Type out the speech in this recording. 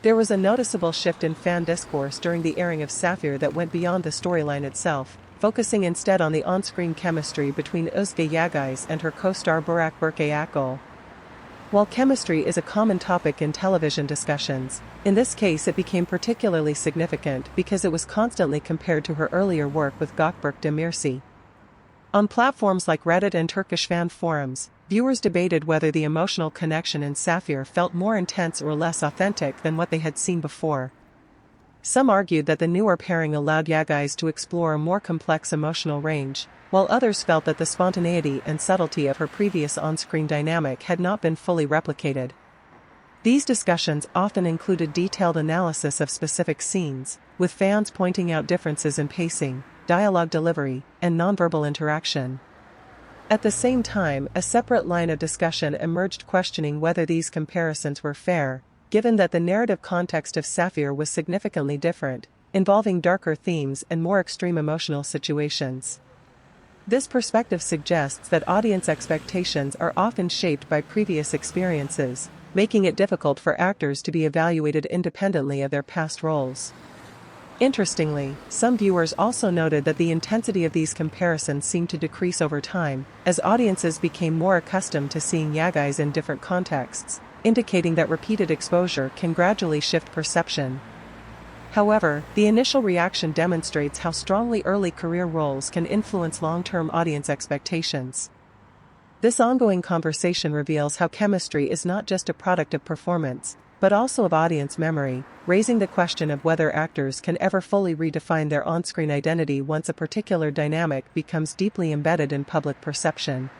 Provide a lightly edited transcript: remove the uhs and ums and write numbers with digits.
There was a noticeable shift in fan discourse during the airing of Sapphire that went beyond the storyline itself, focusing instead on the on-screen chemistry between Özge Yagay and her co-star Burak Berkayakul. While chemistry is a common topic in television discussions, in this case it became particularly significant because it was constantly compared to her earlier work with Gökberk Demirci. On platforms like Reddit and Turkish fan forums, viewers debated whether the emotional connection in Sapphire felt more intense or less authentic than what they had seen before. Some argued that the newer pairing allowed Yagay to explore a more complex emotional range, while others felt that the spontaneity and subtlety of her previous on-screen dynamic had not been fully replicated. These discussions often included detailed analysis of specific scenes, with fans pointing out differences in pacing, dialogue delivery, and nonverbal interaction. At the same time, a separate line of discussion emerged questioning whether these comparisons were fair, given that the narrative context of Sapphire was significantly different, involving darker themes and more extreme emotional situations. This perspective suggests that audience expectations are often shaped by previous experiences, making it difficult for actors to be evaluated independently of their past roles. Interestingly, some viewers also noted that the intensity of these comparisons seemed to decrease over time, as audiences became more accustomed to seeing Yagay in different contexts, indicating that repeated exposure can gradually shift perception. However, the initial reaction demonstrates how strongly early career roles can influence long-term audience expectations. This ongoing conversation reveals how chemistry is not just a product of performance, but also of audience memory, raising the question of whether actors can ever fully redefine their on-screen identity once a particular dynamic becomes deeply embedded in public perception.